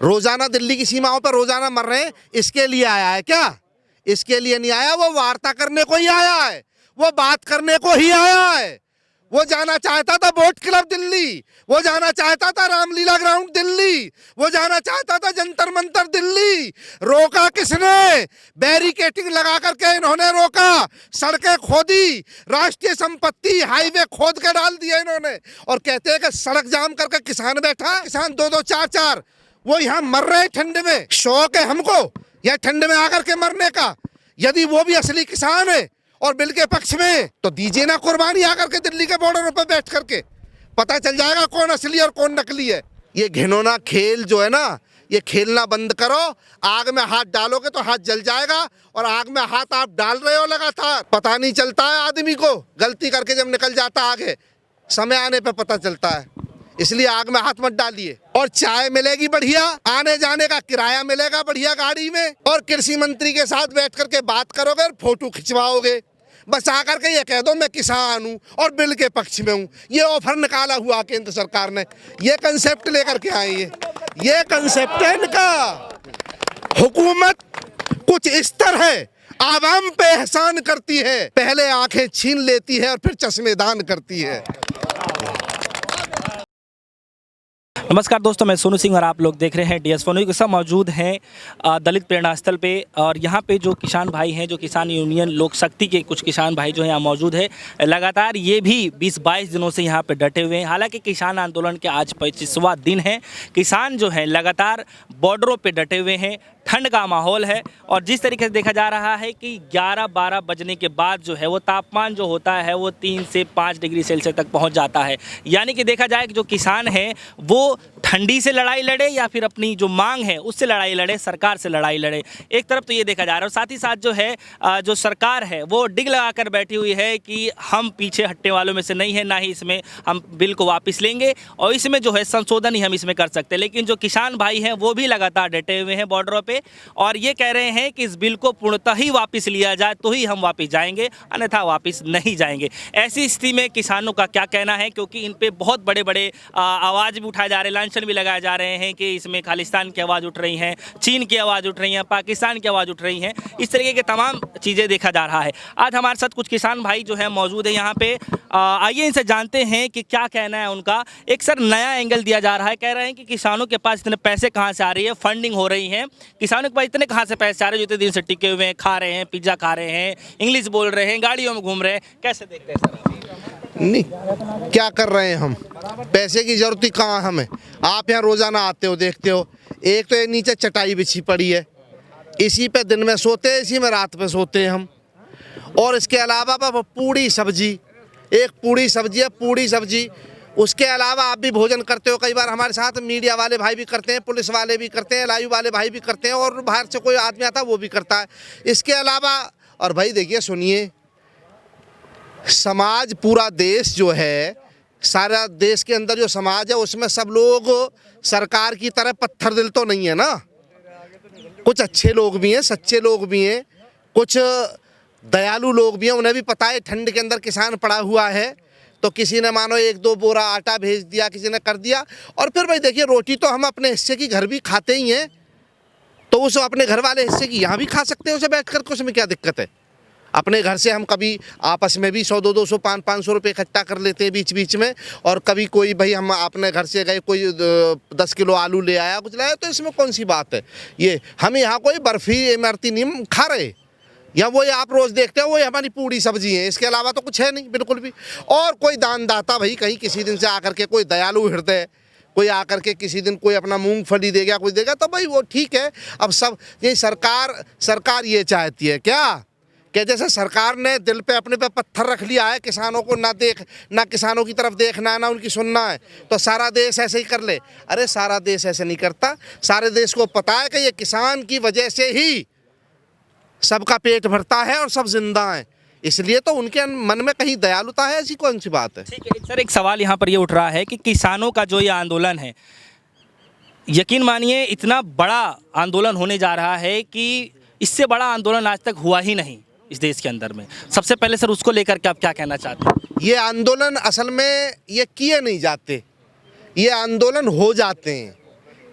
रोजाना दिल्ली की सीमाओं पर रोजाना मर रहे हैं, इसके लिए आया है क्या? इसके लिए नहीं आया, वो वार्ता करने को ही आया है, वो बात करने को ही आया है। वो जाना चाहता था बोट क्लब दिल्ली, वो जाना चाहता था रामलीला ग्राउंड दिल्ली, वो जाना चाहता था जंतर मंतर दिल्ली। रोका किसने? बैरिकेटिंग लगा करके इन्होंने रोका, सड़कें खोदी, राष्ट्रीय संपत्ति हाईवे खोद के डाल दिया इन्होंने, और कहते हैं कि सड़क जाम करके किसान बैठा, किसान 2-2 4-4 वो यहाँ मर रहे ठंड में। शौक है हमको या ठंड में आकर के मरने का? यदि वो भी असली किसान है और बिल के पक्ष में, तो दीजिए ना कुर्बानी आकर के दिल्ली के बॉर्डर पर बैठ करके, पता चल जाएगा कौन असली और कौन नकली है। ये घिनौना खेल जो है ना, ये खेलना बंद करो। आग में हाथ डालोगे तो हाथ जल जाएगा, और आग में हाथ आप डाल रहे हो लगातार, पता नहीं चलता है आदमी को। गलती करके जब निकल जाता आगे, समय आने पे पता चलता है। इसलिए आग में हाथ मत डालिए। और चाय मिलेगी बढ़िया, आने जाने का किराया मिलेगा बढ़िया गाड़ी में, और कृषि मंत्री के साथ बैठ करके बात करोगे और फोटो खिंचवाओगे। बस आकर के ये कह दो मैं किसान हूँ और बिल के पक्ष में हूँ। ये ऑफर निकाला हुआ केंद्र सरकार ने, ये कंसेप्ट लेकर के आई है। ये कंसेप्ट है इनका। हुकूमत कुछ इस तरह है, आवाम पे एहसान करती है, पहले आंखें छीन लेती है और फिर चश्मे दान करती है। नमस्कार दोस्तों, मैं सोनू सिंह और आप लोग देख रहे हैं DS4 न्यूज़ के साथ मौजूद हैं दलित प्रेरणा स्थल पे। और यहाँ पे जो किसान भाई हैं, जो किसान यूनियन लोक शक्ति के कुछ किसान भाई जो हैं यहाँ मौजूद है। लगातार ये भी 20-22 दिनों से यहाँ पे डटे हुए हैं। हालांकि किसान आंदोलन के आज 25वां दिन है। किसान जो है लगातार बॉर्डरों पे डटे हुए हैं, ठंड का माहौल है, और जिस तरीके से देखा जा रहा है कि 11-12 बजने के बाद जो है वो तापमान जो होता है वो 3 से 5 डिग्री सेल्सियस तक पहुंच जाता है। यानी कि देखा जाए कि जो किसान है वो ठंडी से लड़ाई लड़े या फिर अपनी जो मांग है उससे लड़ाई लड़े, सरकार से लड़ाई लड़े। एक तरफ तो ये देखा जा रहा है, और साथ ही साथ जो है जो सरकार है वो डिग लगा कर बैठी हुई है कि हम पीछे हटने वालों में से नहीं है, ना ही इसमें हम बिल को वापस लेंगे और इसमें जो है संशोधन ही हम इसमें कर सकते हैं। लेकिन जो किसान भाई हैं वो भी लगातार डटे हुए हैं बॉर्डरों पे, और ये कह रहे हैं कि इस बिल को पूर्णतः ही वापस लिया जाए तो ही हम वापस जाएंगे, अन्यथा वापस नहीं जाएंगे। ऐसी स्थिति में किसानों का क्या कहना है, क्योंकि इन पे बहुत बड़े बड़े आवाज़ भी उठाए जा रहे हैं, लांछन भी लगाए जा रहे हैं कि इसमें खालिस्तान की आवाज़ उठ रही हैं, चीन की आवाज़ उठ रही है, पाकिस्तान की आवाज़ उठ रही हैं, इस तरीके के तमाम चीज़ें देखा जा रहा है। आज हमारे साथ कुछ किसान भाई जो है मौजूद है यहाँ पे। आइए इनसे जानते हैं कि क्या कहना है उनका। एक सर नया एंगल दिया जा रहा है, कह रहे हैं कि किसानों के पास इतने पैसे कहाँ से आ रही है, फंडिंग हो रही है, किसानों के पास इतने कहाँ से पैसे आ रहे हैं जो इतने दिन से टिके हुए हैं, खा रहे हैं, पिज्ज़ा खा रहे हैं, इंग्लिश बोल रहे हैं, गाड़ियों में घूम रहे हैं। कैसे देखते हैं सर? नहीं, क्या कर रहे हैं हम? पैसे की जरूरत ही कहाँ हमें? आप यहाँ रोजाना आते हो, देखते हो, एक तो ये नीचे चटाई बिछी पड़ी है, इसी पे दिन में सोते हैं, इसी में रात में सोते हैं हम। और इसके अलावा पूड़ी सब्जी, एक पूड़ी सब्जी है, पूड़ी सब्जी। उसके अलावा आप भी भोजन करते हो, कई बार हमारे साथ मीडिया वाले भाई भी करते हैं, पुलिस वाले भी करते हैं, लाइव वाले भाई भी करते हैं, और बाहर से कोई आदमी आता है वो भी करता है। इसके अलावा और भाई देखिए, सुनिए, समाज पूरा देश जो है, सारा देश के अंदर जो समाज है उसमें सब लोग सरकार की तरह पत्थर दिल तो नहीं है ना। कुछ अच्छे लोग भी हैं, सच्चे लोग भी हैं, कुछ दयालु लोग भी हैं। उन्हें भी पता है ठंड के अंदर किसान पड़ा हुआ है, तो किसी ने मानो 1-2 बोरा आटा भेज दिया, किसी ने कर दिया। और फिर भाई देखिए, रोटी तो हम अपने हिस्से की घर भी खाते ही हैं, तो उस अपने घर वाले हिस्से की यहाँ भी खा सकते हैं उसे बैठ कर के, उसमें क्या दिक्कत है? अपने घर से हम कभी आपस में भी 100-200 500 रुपये इकट्ठा कर लेते हैं बीच बीच में। और कभी कोई भाई हम अपने घर से गए, कोई 10 किलो आलू ले आया, कुछ लाया, तो इसमें कौन सी बात है? ये हम यहाँ कोई बर्फ़ी इमरती नहीं खा रहे, या वो आप रोज़ देखते हो वो हमारी पूरी सब्जी है, इसके अलावा तो कुछ है नहीं बिल्कुल भी। और कोई दानदाता भाई कहीं किसी दिन से आकर के, कोई दयालु हृदय कोई आकर के किसी दिन कोई अपना मूंगफली दे गया, कुछ देगा, तो भाई वो ठीक है। अब सब ये सरकार ये चाहती है क्या कि जैसे सरकार ने दिल पे अपने पे पत्थर रख लिया है, किसानों को ना किसानों की तरफ देखना है, ना उनकी सुनना है, तो सारा देश ऐसे ही कर ले? अरे सारा देश ऐसे नहीं करता। सारे देश को पता है कि ये किसान की वजह से ही सबका पेट भरता है और सब जिंदा हैं, इसलिए तो उनके मन में कहीं दयालुता है, ऐसी कौन सी बात है? ठीक है सर, एक सवाल यहाँ पर ये उठ रहा है कि किसानों का जो ये आंदोलन है, यकीन मानिए इतना बड़ा आंदोलन होने जा रहा है कि इससे बड़ा आंदोलन आज तक हुआ ही नहीं इस देश के अंदर में। सबसे पहले सर उसको लेकर के आप क्या कहना चाहते हैं? ये आंदोलन असल में ये किए नहीं जाते, ये आंदोलन हो जाते हैं।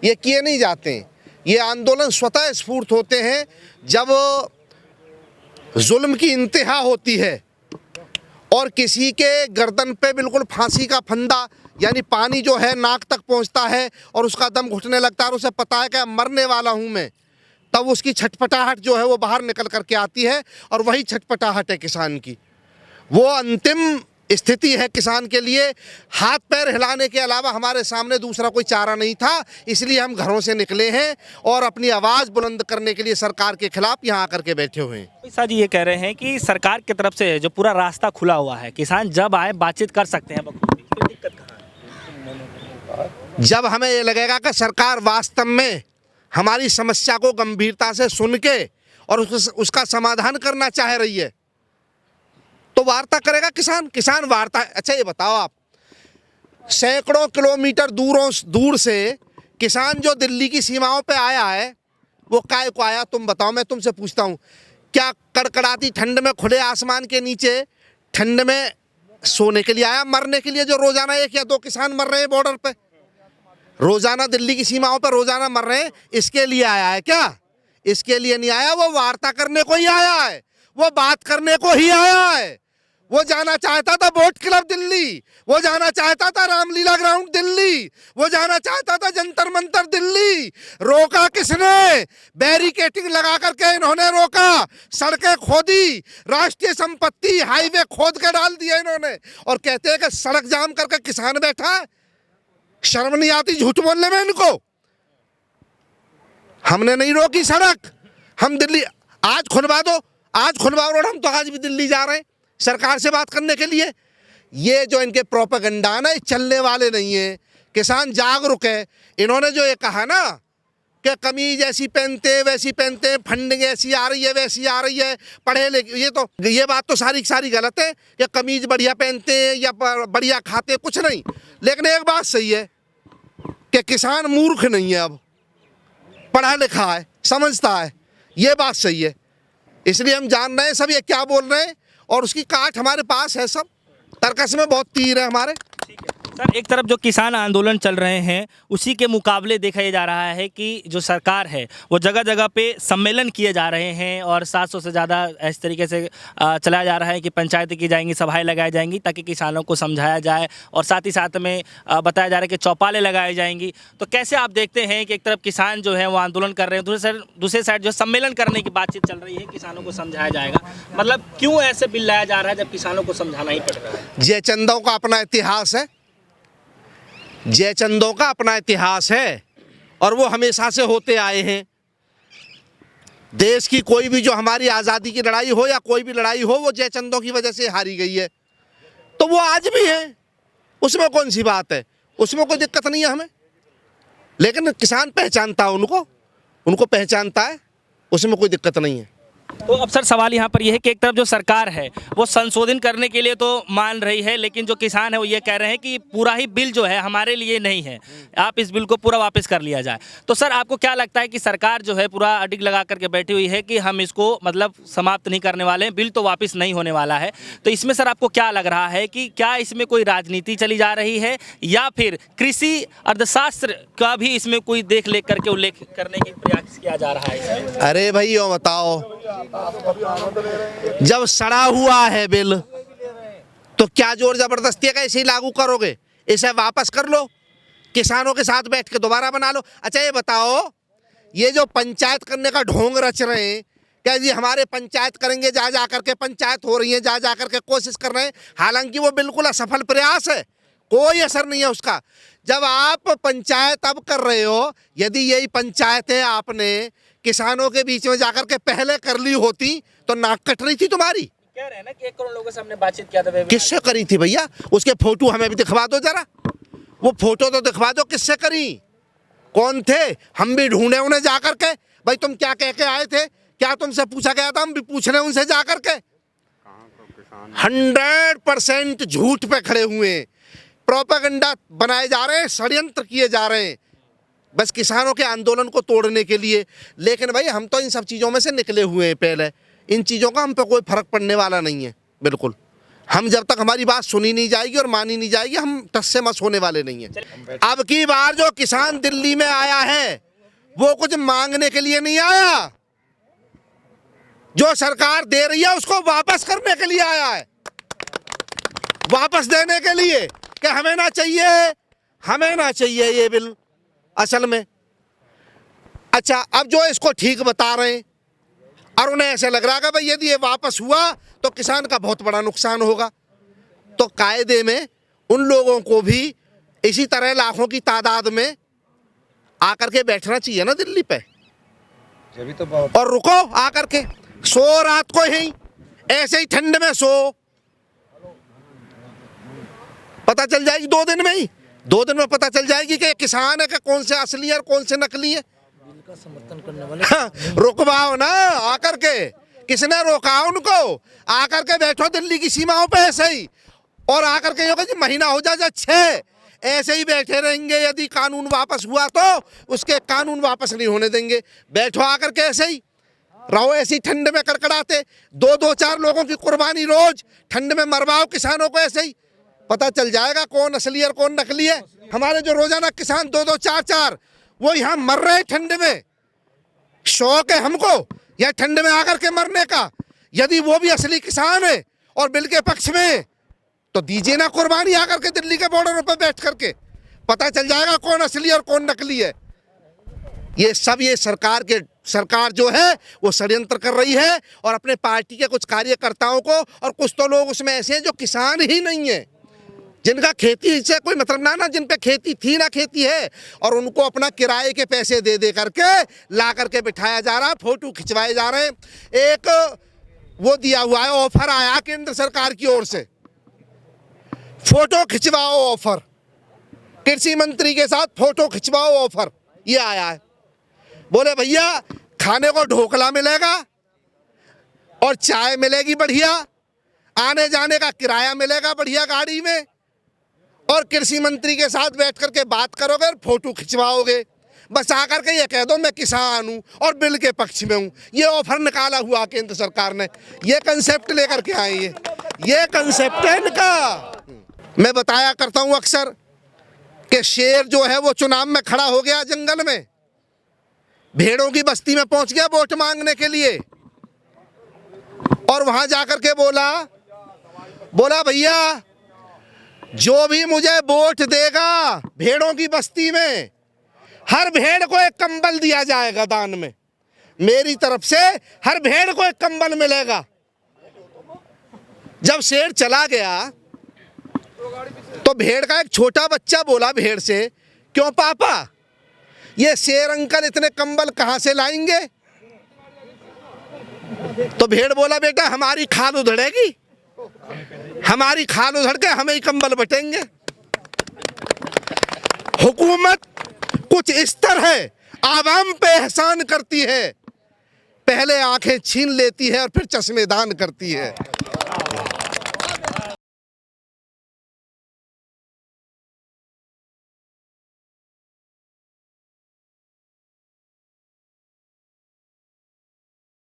ये किए नहीं जाते हैं। ये आंदोलन स्वतः स्फूर्त होते हैं जब जुल्म की इंतहा होती है और किसी के गर्दन पे बिल्कुल फांसी का फंदा यानी पानी जो है नाक तक पहुंचता है और उसका दम घुटने लगता है और उसे पता है कि मरने वाला हूं मैं, तब उसकी छटपटाहट जो है वो बाहर निकल करके आती है। और वही छटपटाहट है किसान की। वो अंतिम स्थिति है किसान के लिए। हाथ पैर हिलाने के अलावा हमारे सामने दूसरा कोई चारा नहीं था, इसलिए हम घरों से निकले हैं और अपनी आवाज़ बुलंद करने के लिए सरकार के खिलाफ यहाँ आकर के बैठे हुए हैं। सर जी ये कह रहे हैं कि सरकार की तरफ से जो पूरा रास्ता खुला हुआ है, किसान जब आए बातचीत कर सकते हैं। कोई दिक्कत कहाँ है? जब हमें ये लगेगा कि सरकार वास्तव में हमारी समस्या को गंभीरता से सुन के और उसका समाधान करना चाह रही है तो वार्ता करेगा किसान वार्ता। अच्छा ये बताओ आप, सैकड़ों किलोमीटर दूर से किसान जो दिल्ली की सीमाओं पे आया है वो काय को आया तुम बताओ? मैं तुमसे पूछता हूँ, क्या कड़कड़ाती ठंड में खुले आसमान के नीचे ठंड में सोने के लिए आया, मरने के लिए? जो रोजाना 1 या 2 किसान मर रहे हैं बॉर्डर पे, रोजाना दिल्ली की सीमाओं पर रोजाना मर रहे हैं, इसके लिए आया है क्या? इसके लिए नहीं आया। वो वार्ता करने को ही आया है, वो बात करने को ही आया है। वो जाना चाहता था बोट क्लब दिल्ली, वो जाना चाहता था रामलीला ग्राउंड दिल्ली, वो जाना चाहता था जंतर मंतर दिल्ली। रोका किसने? बैरिकेटिंग लगा करके इन्होंने रोका, सड़कें खोदी, राष्ट्रीय संपत्ति हाईवे खोद के डाल दिया इन्होंने और कहते हैं कि सड़क जाम करके किसान बैठा है। शर्म नहीं आती झूठ बोलने में इनको? हमने नहीं रोकी सड़क, हम दिल्ली आज खुलवा दो, आज खुलवाओ रोड, हम तो आज भी दिल्ली जा रहे हैं सरकार से बात करने के लिए। ये जो इनके प्रोपेगेंडा ना ये चलने वाले नहीं है। किसान जागरूक है। इन्होंने जो ये कहा ना कि कमीज ऐसी पहनते वैसी पहनते, फंडिंग ऐसी आ रही है वैसी आ रही है, पढ़े लिखे, ये बात तो सारी गलत है कि कमीज बढ़िया पहनते हैं या बढ़िया खाते, कुछ नहीं। लेकिन एक बात सही है कि किसान मूर्ख नहीं है, अब पढ़ा लिखा है, समझता है, ये बात सही है। इसलिए हम जान रहे हैं सब ये क्या बोल रहे हैं और उसकी काट हमारे पास है। सब तर्कस में बहुत तीर है हमारे। सर एक तरफ जो किसान आंदोलन चल रहे हैं उसी के मुकाबले देखा जा रहा है कि जो सरकार है वो जगह जगह पे सम्मेलन किए जा रहे हैं और 700 से ज़्यादा इस तरीके से चलाया जा रहा है कि पंचायतें की जाएंगी, सभाएं लगाई जाएंगी ताकि किसानों को समझाया जाए और साथ ही साथ में बताया जा रहा है कि चौपालें लगाई जाएंगी। तो कैसे आप देखते हैं कि एक तरफ किसान जो है वो आंदोलन कर रहे हैं, दूसरे साइड जो सम्मेलन करने की बातचीत चल रही है, किसानों को समझाया जाएगा, मतलब क्यों ऐसे बिल लाया जा रहा है जब किसानों को समझाना ही पड़ रहा है? जयचंदों का अपना इतिहास है, जयचंदों का अपना इतिहास है और वो हमेशा से होते आए हैं। देश की कोई भी जो हमारी आज़ादी की लड़ाई हो या कोई भी लड़ाई हो वो जयचंदों की वजह से हारी गई है, तो वो आज भी है, उसमें कौन सी बात है, उसमें कोई दिक्कत नहीं है हमें। लेकिन किसान पहचानता है उनको पहचानता है, उसमें कोई दिक्कत नहीं है। तो अब सर सवाल यहाँ पर यह है कि एक तरफ जो सरकार है वो संशोधन करने के लिए तो मान रही है, लेकिन जो किसान है वो ये कह रहे हैं कि पूरा ही बिल जो है हमारे लिए नहीं है, आप इस बिल को पूरा वापस कर लिया जाए। तो सर आपको क्या लगता है कि सरकार जो है पूरा अडिग लगा करके बैठी हुई है कि हम इसको मतलब समाप्त नहीं करने वाले हैं, बिल तो वापस नहीं होने वाला है, तो इसमें सर आपको क्या लग रहा है कि क्या इसमें कोई राजनीति चली जा रही है या फिर कृषि अर्थशास्त्र का भी इसमें कोई देख लेख करके उल्लेख करने की प्रयास किया जा रहा है? अरे भाई यो बताओ, जब सड़ा हुआ है बिल तो क्या जोर जबरदस्ती का इसे लागू करोगे? इसे वापस कर लो, किसानों के साथ बैठ के दोबारा बना लो। अच्छा ये बताओ, ये जो पंचायत करने का ढोंग रच रहे हैं, क्या जी हमारे पंचायत करेंगे, जा करके पंचायत हो रही है, जा करके कोशिश कर रहे हैं, हालांकि वो बिल्कुल असफल प्रयास है, कोई असर नहीं है उसका। जब आप पंचायत अब कर रहे हो, यदि यही पंचायतें आपने किसानों के बीच में जाकर के पहले कर ली होती तो नाक कट रही थी तुम्हारी। कह रहे हैं ना कि 1 करोड़ लोगों से हमने बातचीत किया था। किससे करी थी भैया? उसके फोटो हमें भी दिखवा दो जरा, वो फोटो तो दिखवा दो, किससे करी, कौन थे? हम भी ढूंढे उन्हें जाकर के, भाई तुम क्या कह के आए थे, क्या तुमसे पूछा गया था? हम भी पूछ रहे उनसे जाकर के। 100% झूठ पे खड़े हुए हैं, प्रोपेगेंडा बनाए जा रहे हैं, षड्यंत्र किए जा रहे हैं बस किसानों के आंदोलन को तोड़ने के लिए। लेकिन भाई हम तो इन सब चीज़ों में से निकले हुए हैं पहले, इन चीज़ों का हम पे कोई फर्क पड़ने वाला नहीं है बिल्कुल। हम जब तक हमारी बात सुनी नहीं जाएगी और मानी नहीं जाएगी, हम टस से मस होने वाले नहीं हैं। अब की बार जो किसान दिल्ली में आया है वो कुछ मांगने के लिए नहीं आया, जो सरकार दे रही है उसको वापस करने के लिए आया है, वापस देने के लिए कि हमें ना चाहिए ये बिल असल में। अच्छा, अब जो इसको ठीक बता रहे हैं और उन्हें ऐसे लग रहा है कि भाई यदि ये वापस हुआ तो किसान का बहुत बड़ा नुकसान होगा, तो कायदे में उन लोगों को भी इसी तरह लाखों की तादाद में आकर के बैठना चाहिए ना दिल्ली पे, और रुको आकर के सो रात को ही ऐसे ही ठंड में सो, पता चल जाएगी 2 दिन में ही, 2 दिन में पता चल जाएगी कि किसान है कि कौन से असली है और कौन से नकली है। का समर्थन करने वाले रुकवाओ ना आकर के, किसने रोका उनको? आकर के बैठो दिल्ली की सीमाओं पे ऐसे ही, और आकर के होगा जी महीना हो जाए 6, ऐसे ही बैठे रहेंगे। यदि कानून वापस हुआ तो उसके कानून वापस नहीं होने देंगे। बैठो आकर के ऐसे ही रहो, ऐसी ठंड में कड़कड़ाते, 2-2, 4 लोगों की कुर्बानी रोज ठंड में मरवाओ किसानों को, ऐसे ही पता चल जाएगा कौन असली और कौन नकली है। हमारे जो रोजाना किसान 2-2, 4-4 वो यहाँ मर रहे ठंड में, शौक है हमको या ठंड में आकर के मरने का। यदि वो भी असली किसान है और बिल के पक्ष में तो दीजिए ना कुर्बानी आकर के दिल्ली के बॉर्डर पर बैठ करके, पता चल जाएगा कौन असली और कौन नकली है। ये सब ये सरकार जो है वो षड्यंत्र कर रही है, और अपने पार्टी के कुछ कार्यकर्ताओं को, और कुछ तो लोग उसमें ऐसे हैं जो किसान ही नहीं है, जिनका खेती से कोई मतलब ना जिन पे खेती थी ना खेती है, और उनको अपना किराए के पैसे दे करके ला करके बिठाया जा रहा है, फोटो खिंचवाए जा रहे हैं। एक वो दिया हुआ है, ऑफर आया केंद्र सरकार की ओर से, फोटो खिंचवाओ ऑफर, कृषि मंत्री के साथ फोटो खिंचवाओ ऑफर, ये आया है। बोले भैया खाने को ढोकला मिलेगा और चाय मिलेगी बढ़िया, आने जाने का किराया मिलेगा बढ़िया गाड़ी में, और कृषि मंत्री के साथ बैठ करके बात करोगे और फोटो खिंचवाओगे। बस आकर के ये कह दो मैं किसान हूं और बिल के पक्ष में हूं। ये ऑफर निकाला हुआ केंद्र सरकार ने, ये कंसेप्ट लेकर के आए, ये कंसेप्ट है इनका। मैं बताया करता हूं अक्सर कि शेर जो है वो चुनाव में खड़ा हो गया जंगल में, भेड़ों की बस्ती में पहुंच गया वोट मांगने के लिए, और वहां जाकर के बोला भैया जो भी मुझे वोट देगा भेड़ों की बस्ती में, हर भेड़ को एक कंबल दिया जाएगा दान में, मेरी तरफ से हर भेड़ को एक कंबल मिलेगा। जब शेर चला गया तो भेड़ का एक छोटा बच्चा बोला भेड़ से, क्यों पापा ये शेर अंकल इतने कंबल कहां से लाएंगे? तो भेड़ बोला बेटा हमारी खाल उधड़ेगी, हमारी खाल उधड़ के हमें ही कंबल बटेंगे। हुकूमत कुछ इस तरह आवाम पे एहसान करती है, पहले आंखें छीन लेती है और फिर चश्मे दान करती है।